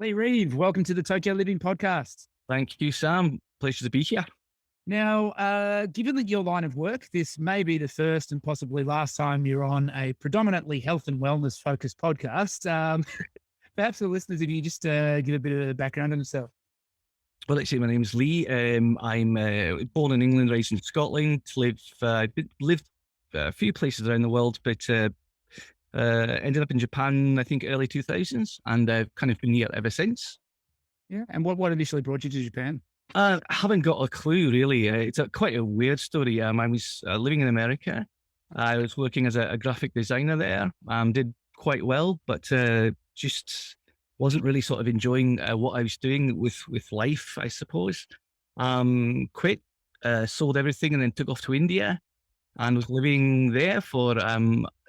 Lee Reeve, welcome to the Tokyo Living Podcast. Thank you, Sam. Pleasure to be here. Now, given that your line of work, this may be the first and possibly last time you're on a predominantly health and wellness focused podcast. Perhaps the listeners, if you just give a bit of a background on yourself. Well, let's say my name's Lee. I'm born in England, raised in Scotland. Lived a few places around the world, but ended up in Japan, I think, early 2000s, and I've kind of been here ever since. Yeah. And what initially brought you to Japan? I haven't got a clue, really. It's quite a weird story. I was living in America. I was working as a graphic designer there. Did quite well, but just wasn't really sort of enjoying what I was doing with life, I suppose. Quit, sold everything, and then took off to India and was living there for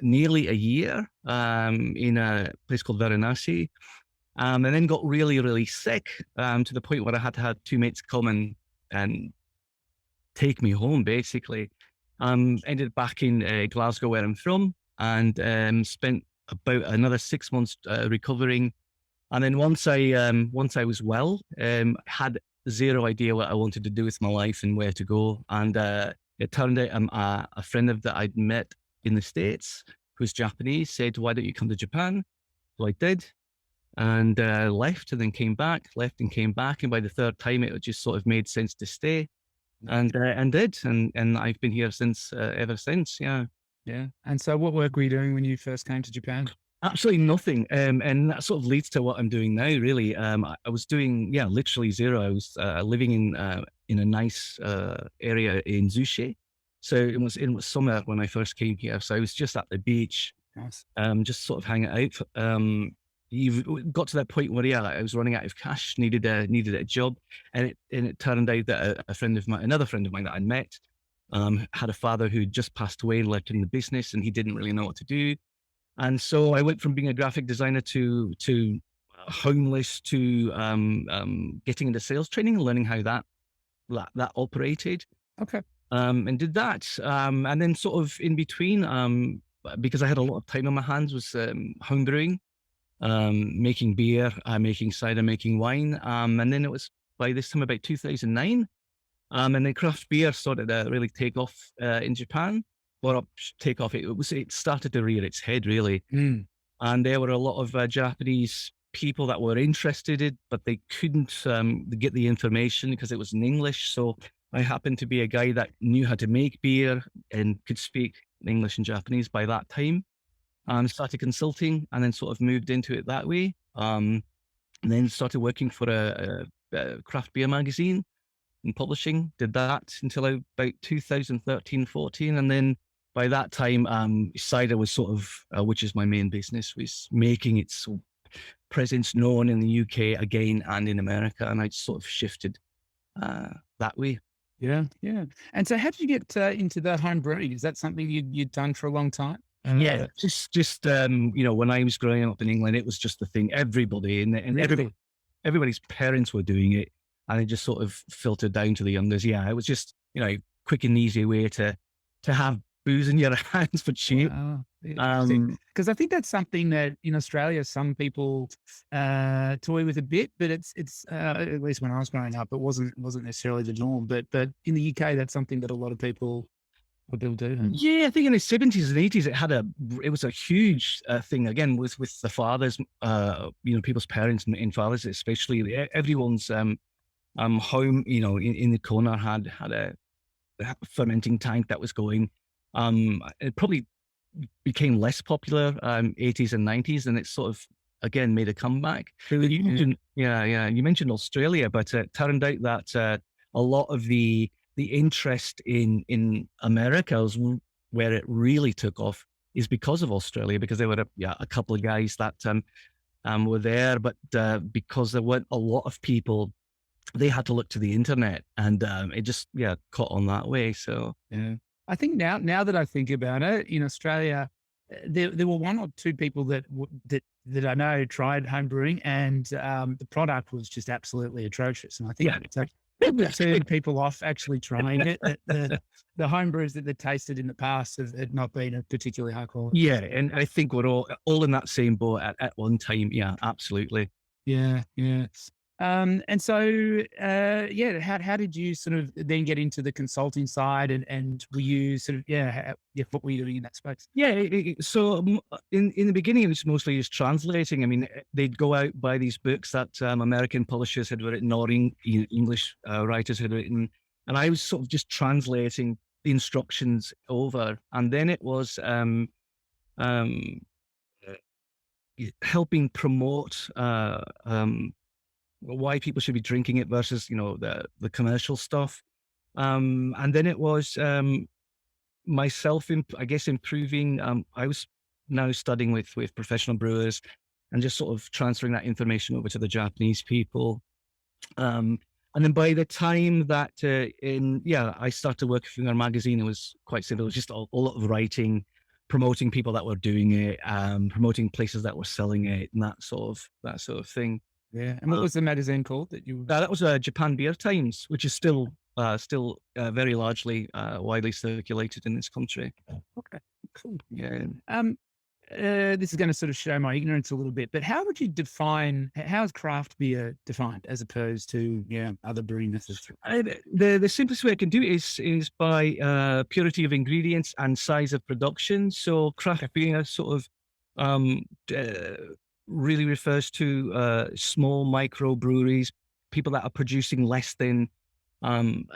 nearly a year in a place called Varanasi. And then got really, really sick to the point where I had to have two mates come and take me home, basically. Ended back in Glasgow, where I'm from, and spent about another 6 months recovering. And then once I was well, had zero idea what I wanted to do with my life and where to go. And it turned out a friend that I'd met in the States, who's Japanese, said, "Why don't you come to Japan?" So I did. And left and then came back, left and came back. And by the third time, it just sort of made sense to stay and did. And I've been here since, ever since. Yeah. Yeah. And so what work were you doing when you first came to Japan? Absolutely nothing. And that sort of leads to what I'm doing now, really. I was doing, literally zero. I was living in a nice area in Zushi. So it was summer when I first came here. So I was just at the beach, Nice. just sort of hanging out. You've got to that point where I was running out of cash, needed a job, and it turned out that another friend of mine that I met, had a father who just passed away and left him in the business, and he didn't really know what to do. And so I went from being a graphic designer to homeless to getting into sales training and learning how that operated. Okay. And did that, and then sort of in between, because I had a lot of time on my hands, was home brewing. Making beer, making cider, making wine. And then it was by this time about 2009. And then craft beer started to really take off in Japan. Or take off, it started to rear its head, really. Mm. And there were a lot of Japanese people that were interested, but they couldn't get the information because it was in English. So I happened to be a guy that knew how to make beer and could speak English and Japanese by that time. Started consulting and then sort of moved into it that way. And then started working for a craft beer magazine and publishing. Did that until about 2013, 14. And then by that time, cider was sort of, which is my main business, was making its presence known in the UK again and in America. And I sort of shifted that way. Yeah. Yeah. And so how did you get into the home brewing? Is that something you'd done for a long time? Yeah, just when I was growing up in England, it was just the thing. Everybody and Really? everybody's parents were doing it, and it just sort of filtered down to the youngers. Yeah, it was just quick and easy way to have booze in your hands for cheap. Wow. Because I think that's something that in Australia, some people toy with a bit, but it's at least when I was growing up, it wasn't necessarily the norm. But in the UK, that's something that a lot of people do. Yeah, I think in the 70s and 80s, it was a huge thing again with the fathers, people's parents and fathers, especially. Everyone's home, in the corner had a fermenting tank that was going. It probably became less popular 80s and 90s, and it sort of again made a comeback. You mentioned, you mentioned Australia, but it turned out that a lot of the interest in America was where it really took off is because of Australia, because there were a couple of guys that were there, but because there weren't a lot of people, they had to look to the internet, and it just caught on that way. So yeah, I think now that I think about it, in Australia, there were one or two people that I know tried home brewing, and the product was just absolutely atrocious. And I think it's turned people off actually trying it. The home brews that they tasted in the past have not been a particularly high quality. Yeah, and I think we're all in that same boat at one time. Yeah, absolutely. Yeah, yeah. And so, yeah, how did you sort of then get into the consulting side, and were you sort of, yeah, what were you doing in that space? Yeah, so in the beginning, it was mostly just translating. I mean, they'd go out buy these books that American publishers had written or English writers had written, and I was sort of just translating the instructions over, and then it was um, helping promote why people should be drinking it versus the commercial stuff, and then it was myself, I guess, improving. I was now studying with professional brewers and just sort of transferring that information over to the Japanese people. Um, and then by the time that I started working for our magazine, it was quite simple. It was just a lot of writing, promoting people that were doing it, promoting places that were selling it, and that sort of thing. Yeah. And what was the magazine called that you? That was Japan Beer Times, which is still very largely widely circulated in this country. Okay, cool. Yeah. Um, this is going to sort of show my ignorance a little bit, but how would you define, how is craft beer defined as opposed to, yeah, other brewing methods? The simplest way I can do it is by purity of ingredients and size of production. So craft beer sort of um, uh, really refers to small micro breweries, people that are producing less than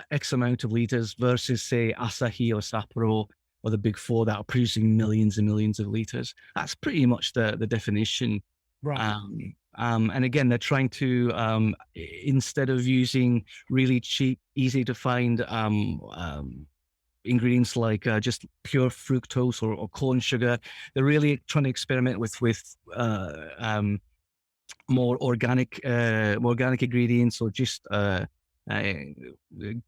X amount of liters versus say Asahi or Sapporo or the big four that are producing millions and millions of liters. That's pretty much the definition. Right. And again, they're trying to instead of using really cheap, easy to find ingredients like just pure fructose or corn sugar, they're really trying to experiment with more organic ingredients or just uh,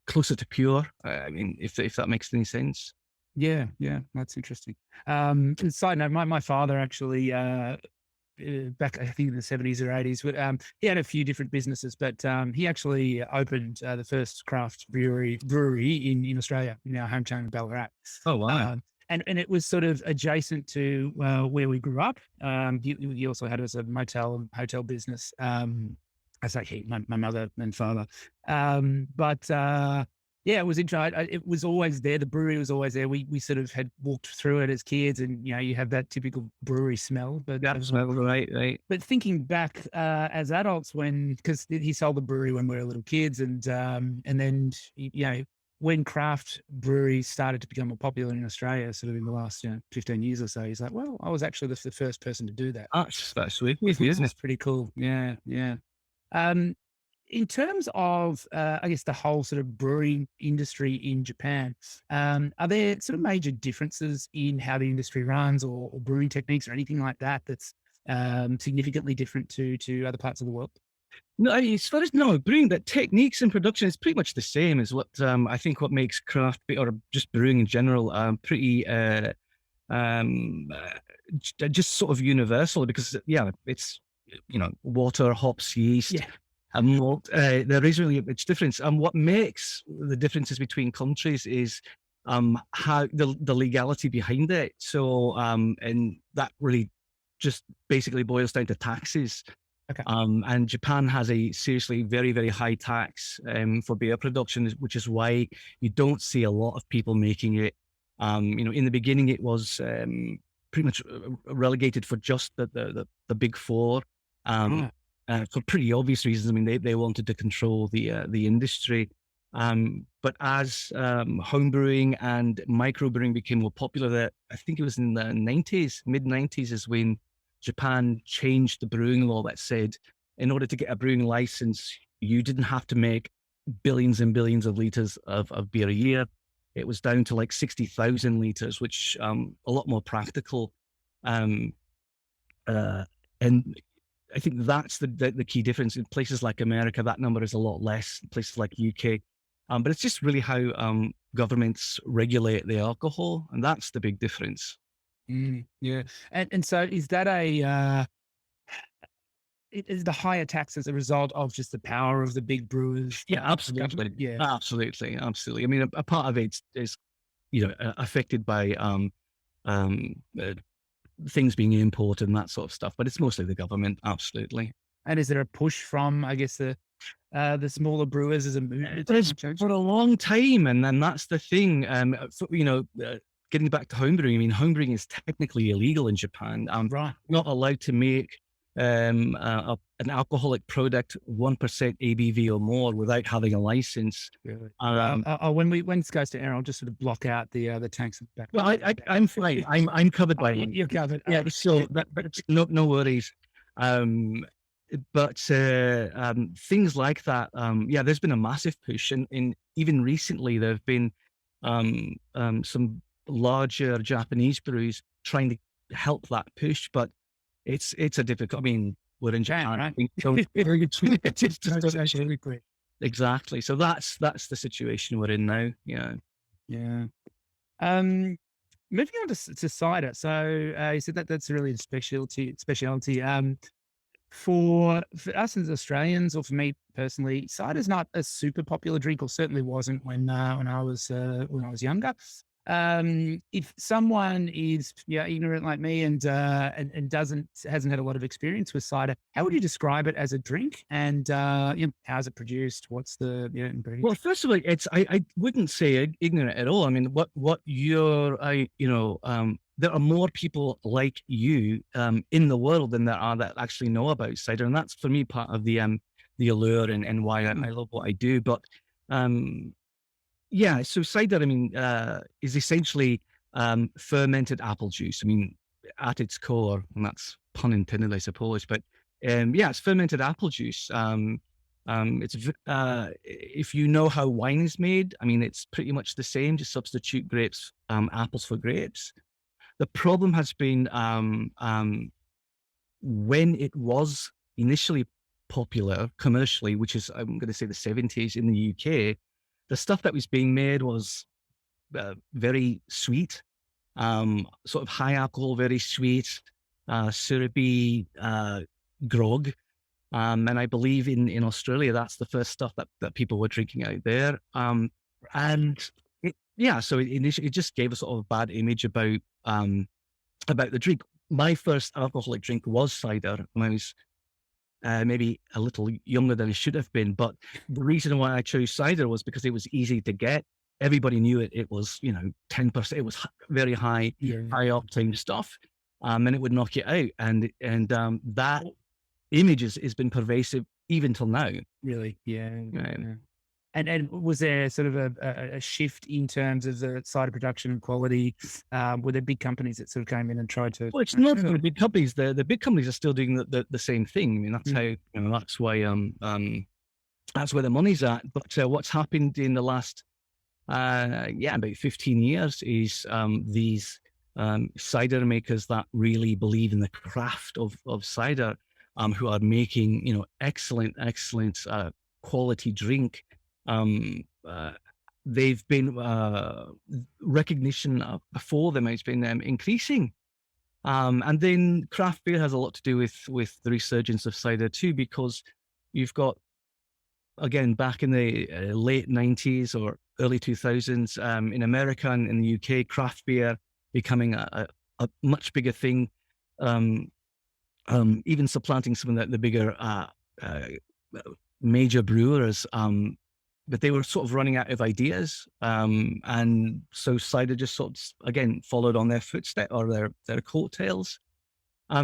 closer to pure. I mean, if that makes any sense. Yeah, yeah, that's interesting. Side note, my father actually, back I think in the 70s or 80s, but he had a few different businesses, but he actually opened the first craft brewery in Australia, in our hometown of Ballarat. Oh wow! And it was sort of adjacent to where we grew up. He also had as a motel and hotel business. I say he, my mother and father. But yeah, it was interesting. It was always there. The brewery was always there. We sort of had walked through it as kids, and you have that typical brewery smell. But Right. but thinking back as adults, because he sold the brewery when we were little kids, and then when craft breweries started to become more popular in Australia, sort of in the last 15 years or so, he's like, well, I was actually the first person to do that. That's sweet, isn't It's it? pretty cool. Yeah, yeah. Um, in terms of, I guess, the whole sort of brewing industry in Japan, are there sort of major differences in how the industry runs, or brewing techniques, or anything like that that's significantly different to other parts of the world? No, as far as brewing, the techniques in production is pretty much the same as what I think what makes craft beer or just brewing in general pretty um, just sort of universal because it's water, hops, yeast, Yeah. and malt. There is really a big difference. And what makes the differences between countries is how the legality behind it. So and that really just basically boils down to taxes. Okay. And Japan has a seriously very, very high tax for beer production, which is why you don't see a lot of people making it. In the beginning, it was pretty much relegated for just the big four, for pretty obvious reasons. I mean, they wanted to control the industry. But as home brewing and microbrewing became more popular, I think it was in the mid 90s, is when Japan changed the brewing law that said in order to get a brewing license, you didn't have to make billions and billions of liters of beer a year. It was down to like 60,000 liters, which a lot more practical. And I think that's the key difference. In places like America, that number is a lot less. In places like UK, but it's just really how governments regulate the alcohol, and that's the big difference. Yeah. And so is that is the higher tax as a result of just the power of the big brewers? Yeah, The government? absolutely. Yeah. Absolutely. I mean, a part of it is, affected by uh, things being imported and that sort of stuff, but it's mostly the government. Absolutely. And is there a push from, I guess, the smaller brewers as a movement to There's change? for a long time, and then that's the thing. Getting back to homebrewing, I mean, homebrewing is technically illegal in Japan. Right. Not allowed to make an alcoholic product 1% ABV or more without having a license. Really? Um, When this goes to air, I'll just sort of block out the tanks in the back. well, I'm fine. I'm covered by it. You're covered. Yeah, so but no worries. Um, but things like that, yeah, there's been a massive push, and even recently there have been some larger Japanese breweries trying to help that push, but it's a difficult. I mean, we're in Japan, right? so it's just Actually, quick. exactly. So that's the situation we're in now. Yeah. Yeah. Moving on to cider. So you said that that's really a specialty. For us as Australians, or for me personally, cider's not a super popular drink, or certainly wasn't when I was younger. If someone is ignorant like me and hasn't had a lot of experience with cider, how would you describe it as a drink? And how's it produced? What's the ingredient? Well, first of all, I wouldn't say ignorant at all. I mean, what there are more people like you in the world than there are that actually know about cider, and that's for me part of the allure and why I love what I do. But yeah, so cider, I mean, is essentially fermented apple juice. I mean, at its core, and that's pun intended, I suppose. But yeah, it's fermented apple juice. If you know how wine is made, I mean, it's pretty much the same. Just substitute apples for grapes. The problem has been when it was initially popular commercially, which is, I'm going to say, the 70s in the UK. The stuff that was being made was very sweet, sort of high alcohol, very sweet, syrupy grog. And I believe in Australia, that's the first stuff that people were drinking out there. And so it just gave a sort of a bad image about the drink. My first alcoholic drink was cider when I was maybe a little younger than I should have been. But the reason why I chose cider was because it was easy to get. Everybody knew it. It was, 10%. It was very high octane stuff, and it would knock you out. And that image has been pervasive even till now. Really? Yeah. Right. Yeah. And was there sort of a shift in terms of the cider production and quality? Were there big companies that sort of came in and tried to? Well, it's not the big companies. The big companies are still doing the same thing. I mean, that's how that's why that's where the money's at. But what's happened in the last about 15 years is these cider makers that really believe in the craft of cider, who are making excellent quality drink. They've been recognition for them has been increasing, and then craft beer has a lot to do with the resurgence of cider too, because you've got, again, back in the late 90s or early 2000s, in America and in the UK, craft beer becoming a much bigger thing, even supplanting some of the bigger major brewers. But they were sort of running out of ideas. And so cider just sort of, again, followed on their footsteps or their coattails.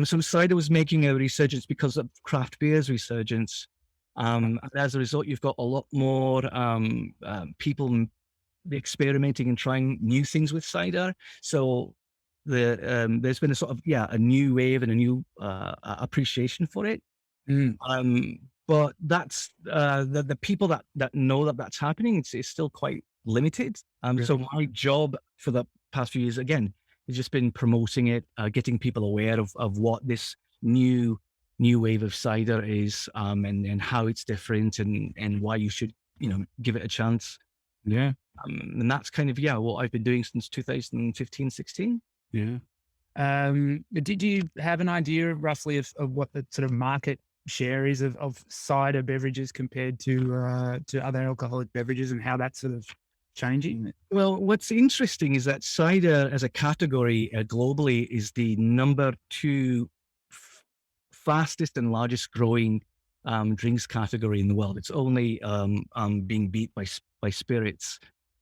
So cider was making a resurgence because of craft beer's resurgence. And as a result, you've got a lot more people experimenting and trying new things with cider. So there's been a sort of, a new wave and a new appreciation for it. But that's the people that know that's happening. It's still quite limited. So my job for the past few years, again, has just been promoting it, getting people aware of what this new wave of cider is, and how it's different, and why you should give it a chance. Yeah. And that's kind of what I've been doing since 2015, 16. Yeah. Did you have an idea roughly of what the sort of market share is of cider beverages compared to other alcoholic beverages, and how that's sort of changing? Well, what's interesting is that cider as a category globally is the number 2 fastest and largest growing drinks category in the world. It's only being beat by spirits,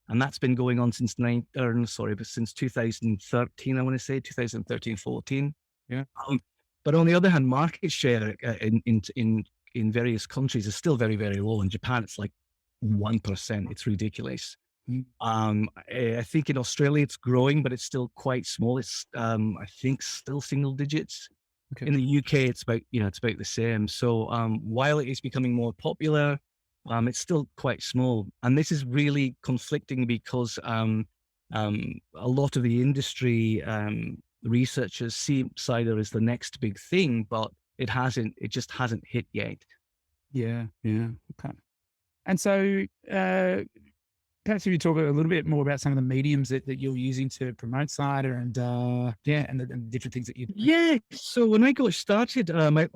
and that's been going on since since 2013. I want to say 2013, 14. Yeah. But on the other hand, market share in various countries is still very, very low. In Japan, it's like 1%. It's ridiculous. I think in Australia it's growing, but it's still quite small. It's I think still single digits. Okay. In the UK, it's about the same. So while it is becoming more popular, it's still quite small. And this is really conflicting because a lot of the industry researchers see cider as the next big thing, but it just hasn't hit yet. Yeah. Yeah. Okay. And so, perhaps if you talk a little bit more about some of the mediums that you're using to promote cider and the different things that you. Yeah. So when I got started, I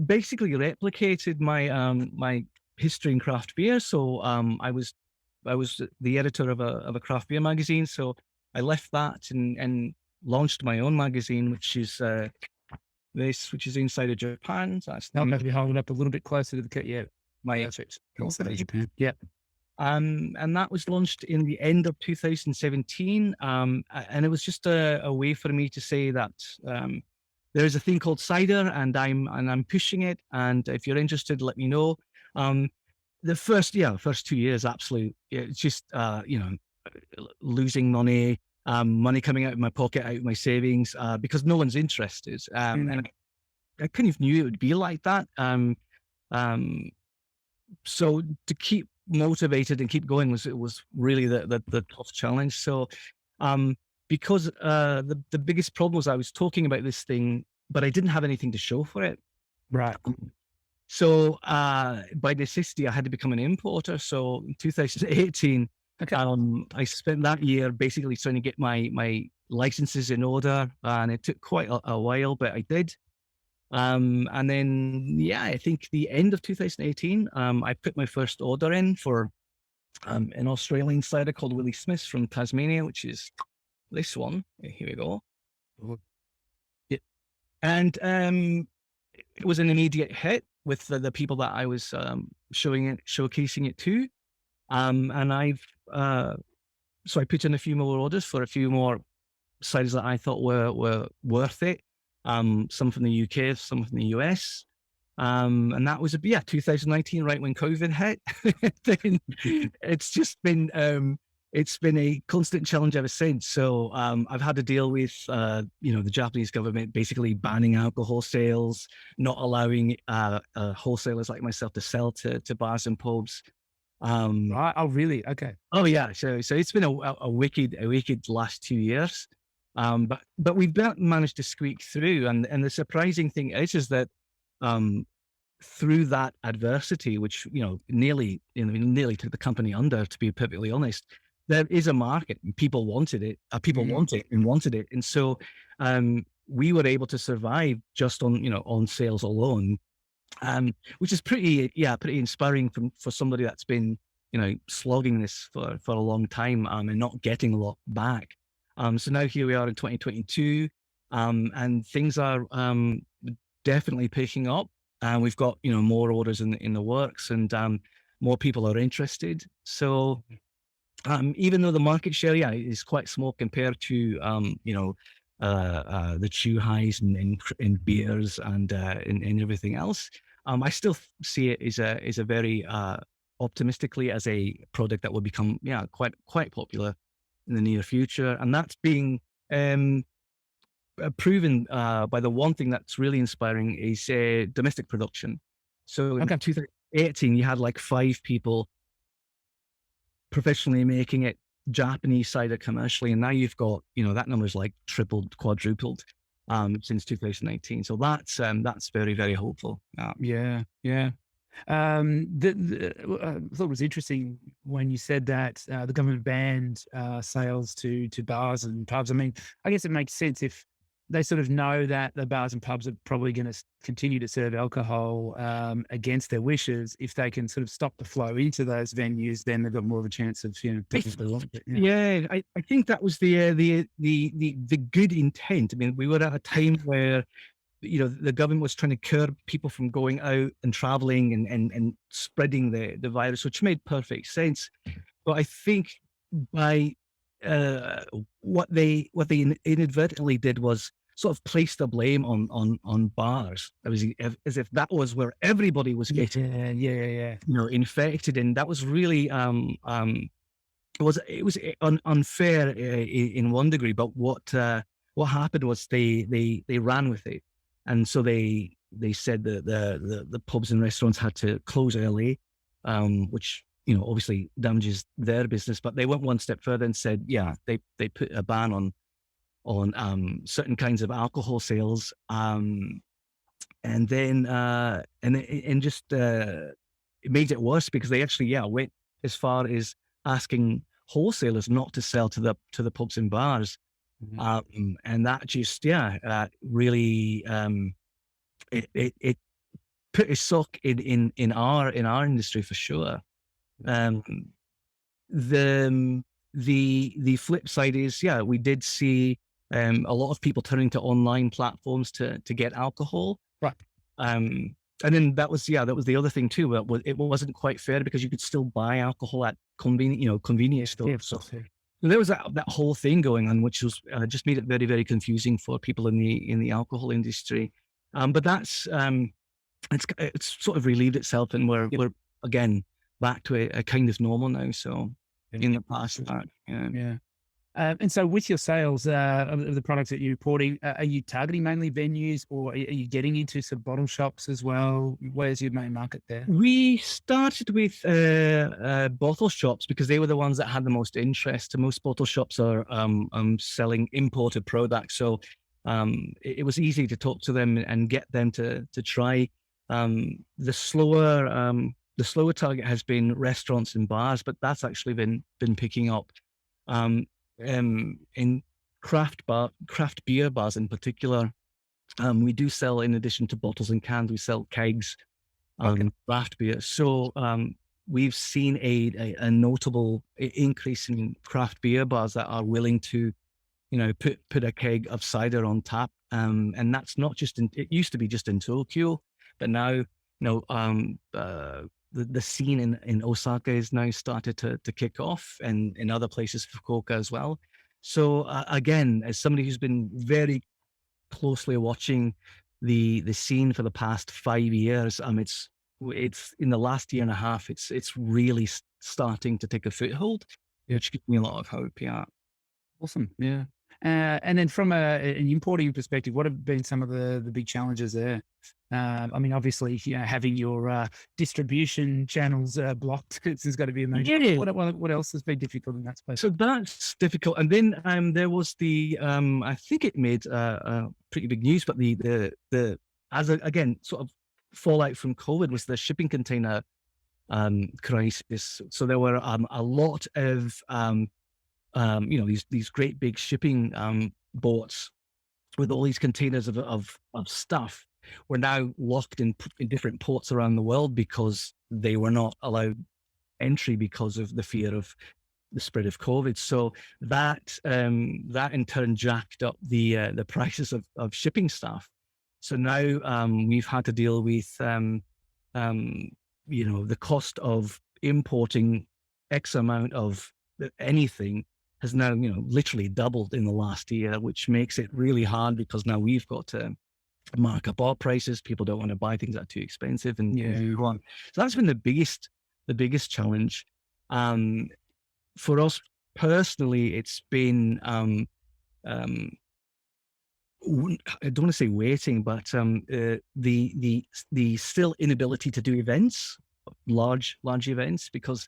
basically replicated my history in craft beer. So I was the editor of a craft beer magazine. So I left that and launched my own magazine, which is Incider Japan. So that's I'll maybe hold it up a little bit closer to the cut. Yeah. my Incider Japan. Yeah. and that was launched in the end of 2017. And it was just a way for me to say that there's a thing called cider, and I'm pushing it. And if you're interested, let me know. The first 2 years, absolutely, it's just losing money, money coming out of my pocket, out of my savings, because no one's interested. And I kind of knew it would be like that. So to keep motivated and keep going was really the tough challenge. So because the biggest problem was I was talking about this thing, but I didn't have anything to show for it. Right. So by necessity, I had to become an importer. So in 2018, Okay. I spent that year basically trying to get my licenses in order, and it took quite a while, but I did. And then, I think the end of 2018, I put my first order in for an Australian cider called Willie Smith's from Tasmania, which is this one. Here we go. Yeah. And it was an immediate hit with the people that I was showcasing it to. And so I put in a few more orders for a few more ciders that I thought were worth it. Some from the UK, some from the US. And that was 2019, right when COVID hit. It's just been a constant challenge ever since. So I've had to deal with the Japanese government basically banning alcohol sales, not allowing wholesalers like myself to sell to bars and pubs. Right. Oh, really? Okay. Oh yeah. So it's been a wicked last 2 years. But we've managed to squeak through, and the surprising thing is that through that adversity, which nearly took the company under, to be perfectly honest, there is a market, and people wanted it. People wanted it, and so we were able to survive just on sales alone, which is pretty inspiring for somebody that's been slogging this for a long time and not getting a lot back. So now here we are in 2022, and things are definitely picking up. We've got more orders in the works, and more people are interested. So even though the market share is quite small compared to the chew highs in beers and in everything else, I still see it as a very optimistically as a product that will become quite popular in the near future. And that's being proven by the one thing that's really inspiring is domestic production. So in 2018, you had like 5 people professionally making it Japanese cider commercially, and now you've got that number's like tripled, quadrupled since 2019. So that's very, very hopeful. Yeah. I thought it was interesting when you said that the government banned sales to bars and pubs. I mean, I guess it makes sense if they sort of know that the bars and pubs are probably going to continue to serve alcohol against their wishes. If they can sort of stop the flow into those venues, then they've got more of a chance of I think that was the good intent. I mean, we were at a time where the government was trying to curb people from going out and traveling and spreading the virus, which made perfect sense. But I think by uh, what they inadvertently did was sort of place the blame on bars. As if that was where everybody was getting Yeah. infected, and that was really it was unfair in one degree. But what happened was they ran with it, and so they said that the pubs and restaurants had to close early, which obviously damages their business. But they went one step further and said, yeah, they put a ban on certain kinds of alcohol sales, and then and just it made it worse because they actually went as far as asking wholesalers not to sell to the pubs and bars, and that just really it put a sock in our industry for sure. Um, the flip side is, we did see a lot of people turning to online platforms to get alcohol. Right. And then that was the other thing too. But it wasn't quite fair because you could still buy alcohol at convenience stores. Yeah, So of course, there was that whole thing going on, which was just made it very, very confusing for people in the alcohol industry. But that's it's sort of relieved itself, and we're again back to a kind of normal now. So in the past, Yeah. And so with your sales of the products that you're reporting, are you targeting mainly venues, or are you getting into some bottle shops as well? Where's your main market there? we started with bottle shops because they were the ones that had the most interest. Most bottle shops are selling imported products, so it was easy to talk to them and get them to try. The slower target has been restaurants and bars, but that's actually been picking up. In craft beer bars in particular, we do sell, in addition to bottles and cans, we sell kegs, craft beer. So we've seen a notable increase in craft beer bars that are willing to, put a keg of cider on tap. And that's not just it used to be just in Tokyo, but now, the scene in Osaka is now started to kick off, and in other places, Fukuoka as well. So again, as somebody who's been very closely watching the scene for the past 5 years, it's in the last year and a half, it's really starting to take a foothold, which gives me a lot of hope. Yeah. Awesome. Yeah. And then from an importing perspective, what have been some of the big challenges there? Obviously, having your distribution channels blocked is got to be a major. Yeah. What else has been difficult in that space? So that's difficult. And then there was I think it made pretty big news, but again, sort of fallout from COVID was the shipping container crisis. So there were a lot of these great big shipping boats with all these containers of stuff were now locked in different ports around the world because they were not allowed entry because of the fear of the spread of COVID. So that in turn jacked up the prices of shipping stuff. So now we've had to deal with the cost of importing X amount of anything has now literally doubled in the last year, which makes it really hard because now we've got to mark up our prices. People don't want to buy things that are too expensive, and so on. So that's been the biggest challenge. For us personally, it's been I don't want to say waiting, but the still inability to do events, large events, because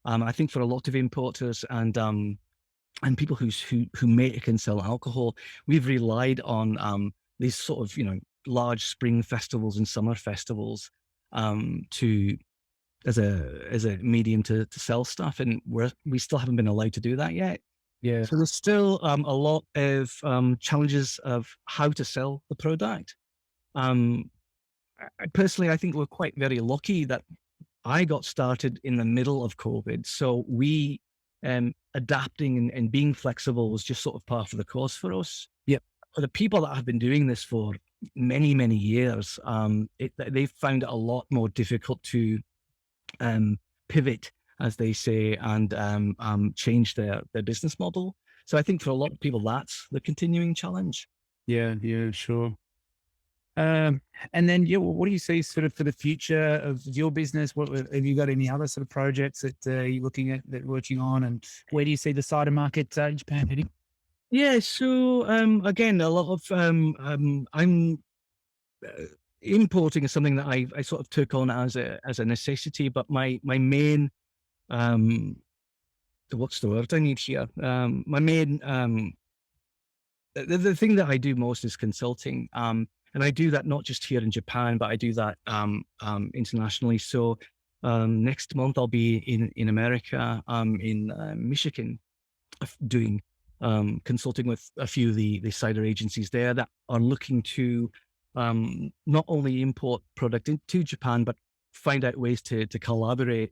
I think for a lot of importers and people who make and sell alcohol, we've relied on these sort of large spring festivals and summer festivals as a medium to sell stuff, and we still haven't been allowed to do that yet. Yeah. So there's still a lot of challenges of how to sell the product. Personally, I think we're quite very lucky that I got started in the middle of COVID. So we adapting and being flexible was just sort of part of the course for us. Yep. for the people that have been doing this for many, many years, they've found it a lot more difficult to pivot, as they say, and change their business model. So I think for a lot of people, that's the continuing challenge. Yeah, yeah, sure. Um, and then, yeah, what do you see sort of for the future of your business? What have you got any other sort of projects that you're looking at, that working on, and where do you see the cider market in Japan heading? Yeah. So again, a lot of I'm uh, importing is something that I sort of took on as a necessity, but my main um what's the word I need here? My main the thing that I do most is consulting. And I do that not just here in Japan, but I do that internationally. So next month I'll be in America, in Michigan, doing consulting with a few of the cider agencies there that are looking to not only import product into Japan, but find out ways to collaborate.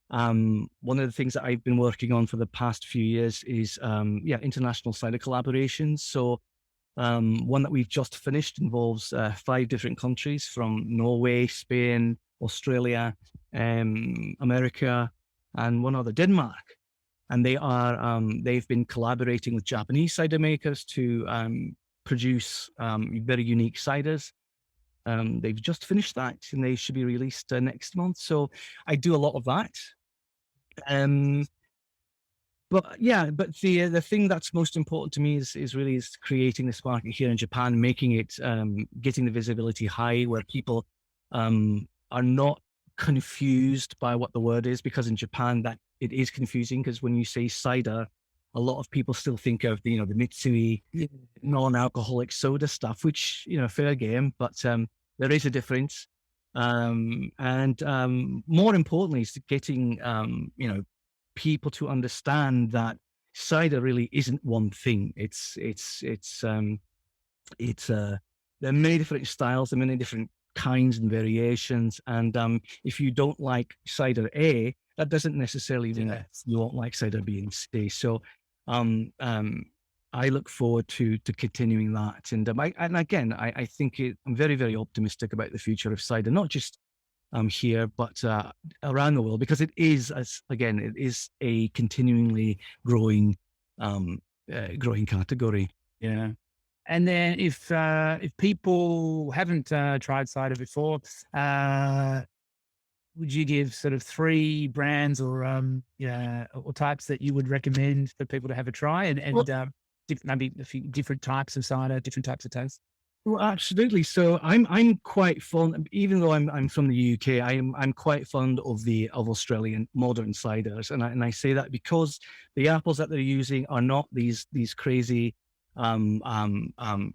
One of the things that I've been working on for the past few years is international cider collaborations. So one that we've just finished involves 5 different countries, from Norway, Spain, Australia, America, and one other, Denmark. And they've been collaborating with Japanese cider makers to produce very unique ciders. They've just finished that, and they should be released next month. So I do a lot of that. Um, but yeah, but the thing that's most important to me is really creating this market here in Japan, making it getting the visibility high, where people are not confused by what the word is, because in Japan that it is confusing, because when you say cider, a lot of people still think of the Mitsui Yeah. non-alcoholic soda stuff, which fair game, but there is a difference. And more importantly, is getting people to understand that cider really isn't one thing. There are many different styles, there are many different kinds and variations. And if you don't like cider A, that doesn't necessarily mean that you won't like cider B and C. So I look forward to continuing that. And I think I'm very, very optimistic about the future of cider, not just here, but around the world, because it is, it is a continually growing, growing category. Yeah. And then if people haven't tried cider before, would you give sort of 3 brands or yeah, or types that you would recommend for people to have a try, and Well, maybe a few different types of cider, different types of taste? well, absolutely. So I'm quite fond, even though I'm from the UK, I'm quite fond of Australian modern ciders, and I say that because the apples that they're using are not these crazy um, um, um,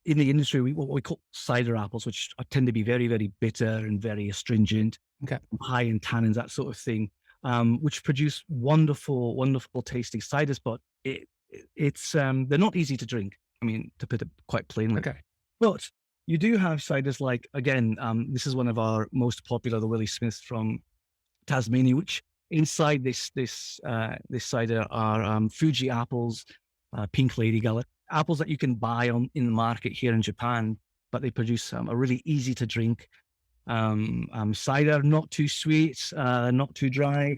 in the industry, what we call cider apples, which tend to be very, very bitter and very astringent, Okay. high in tannins, that sort of thing, which produce wonderful, wonderful tasting ciders. But it's they're not easy to drink. I mean, to put it quite plainly. Okay. But you do have ciders like, again, this is one of our most popular, the Willie Smiths from Tasmania, which inside this cider are Fuji apples, Pink Lady Gullet, apples that you can buy in the market here in Japan, but they produce a really easy to drink cider, not too sweet, not too dry.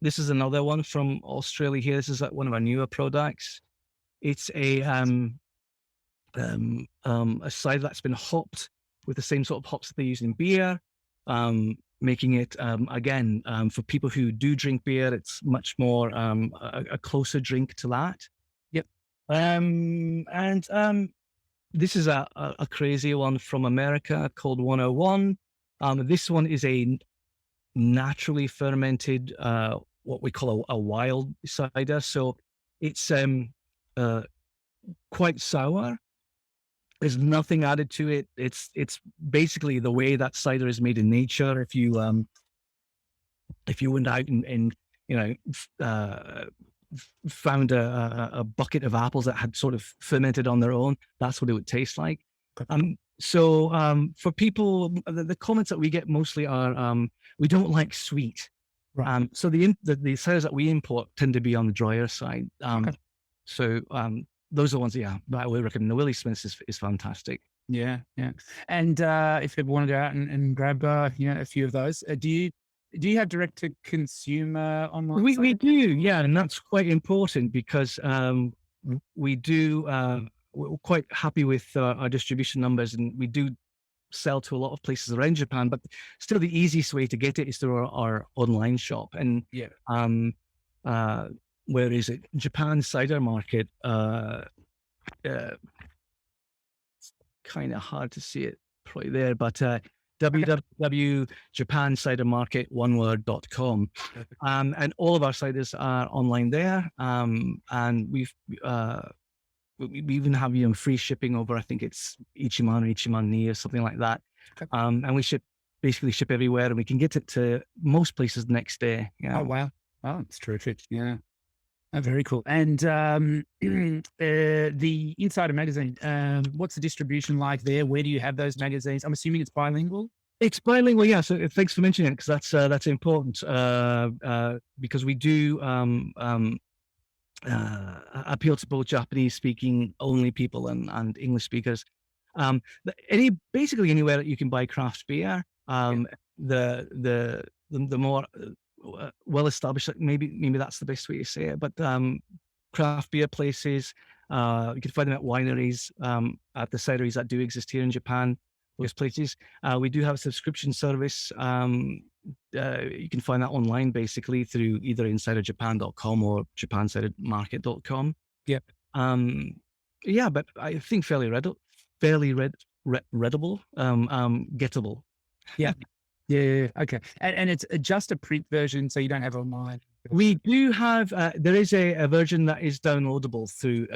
This is another one from Australia here. This is one of our newer products. It's a cider that's been hopped with the same sort of hops that they use in beer, making it again for people who do drink beer. It's much more a closer drink to that. Yep. And this is a crazy one from America called 101. This one is a naturally fermented, what we call a wild cider. So it's quite sour. There's nothing added to it. It's basically the way that cider is made in nature. If you went out and found a bucket of apples that had sort of fermented on their own, that's what it would taste like. So for people, the comments that we get mostly are, we don't like sweet. So the ciders that we import tend to be on the drier side. Okay. So those are the ones, yeah, that I would recommend. The Willie Smiths is fantastic. Yeah, yeah. And if people want to go out and grab, a few of those, do you have direct to consumer online We site? do, yeah, and that's quite important because we do. We're quite happy with our distribution numbers, and we do sell to a lot of places around Japan. But still, the easiest way to get it is through our online shop. And Yeah. uh, where is it? Japan Cider Market. Uh, kind of hard to see it probably there, but www.japancidermarket1word.com. And all of our ciders are online there. And we even have free shipping over, I think it's Ichiman or Ichiman-ni or something like that. Okay. And we basically ship everywhere, and we can get it to most places the next day. Yeah. Oh, wow. Oh, it's terrific. Yeah. Oh, very cool. And the Insider magazine, what's the distribution like there? Where do you have those magazines? I'm assuming it's bilingual. It's bilingual, yeah. So thanks for mentioning it, because that's important. Because we do appeal to both Japanese speaking only people and English speakers. Basically anywhere that you can buy craft beer. The more well established, maybe that's the best way to say it, but craft beer places, you can find them at wineries, at the cideries that do exist here in Japan, those places. We do have a subscription service. You can find that online basically through either insiderjapan.com or japancidermarket.com. Yep. Yeah, but I think fairly readable, gettable. Yeah. Yeah. Okay. And it's just a print version, so you don't have online. We do have, there is a version that is downloadable through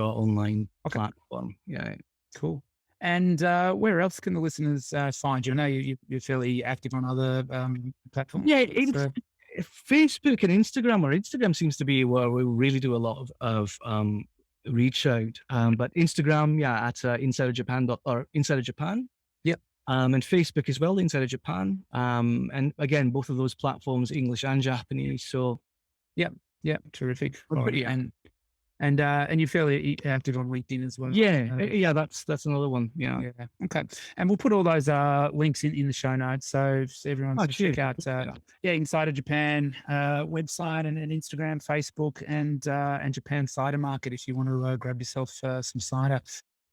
our online platform. Yeah. Cool. And where else can the listeners find you? I know you're fairly active on other platforms. Yeah, Facebook and Instagram, or Instagram seems to be where we really do a lot of reach out. But Instagram, yeah, at Insider Japan or Insider Japan. Yep. And Facebook as well, Insider Japan. And again, both of those platforms, English and Japanese. So, yeah, terrific. Pretty, and you're fairly active on LinkedIn as well. Yeah, that's another one. Yeah. Okay. And we'll put all those links in the show notes, so if everyone can check out Insider Japan website and Instagram, Facebook, and Japan Cider Market if you want to grab yourself some cider.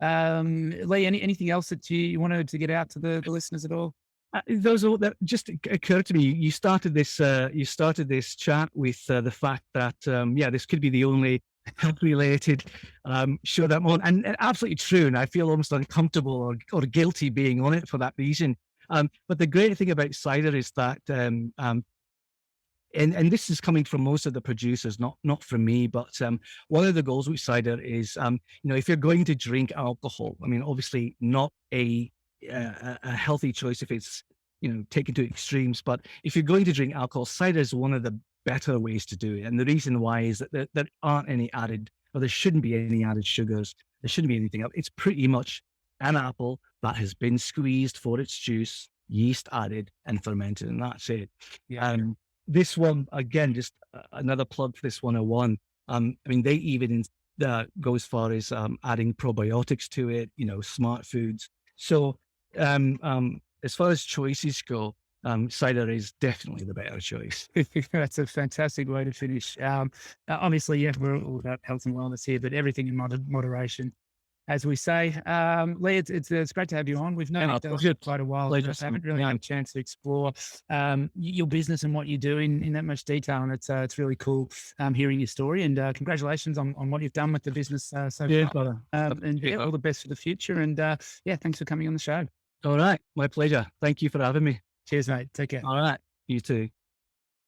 Lee, anything else that you wanted to get out to the listeners at all? Those are that just occurred to me. You started this chat with the fact that this could be the only health-related show that I'm on, and absolutely true. And I feel almost uncomfortable or guilty being on it for that reason. But the great thing about cider is that, and this is coming from most of the producers, not from me, but one of the goals with cider is, if you're going to drink alcohol, I mean, obviously not a healthy choice if it's taken to extremes, but if you're going to drink alcohol, cider is one of the better ways to do it. And the reason why is that there aren't any added, or there shouldn't be any added sugars. There shouldn't be anything else. It's pretty much an apple that has been squeezed for its juice, yeast added, and fermented, and that's it. Yeah. This one, again, just another plug for this 101. I mean, they even go as far as adding probiotics to it, smart foods. So as far as choices go, cider is definitely the better choice. That's a fantastic way to finish. Obviously, we're all about health and wellness here, but everything in moderation, as we say. Lee, it's great to have you on. We've known each other for quite a while. I just haven't really had a chance to explore your business and what you do in that much detail, and it's really cool hearing your story. And congratulations on what you've done with the business so far. And all the best for the future. And thanks for coming on the show. All right, my pleasure. Thank you for having me. Cheers, mate. Take care. All right, you too.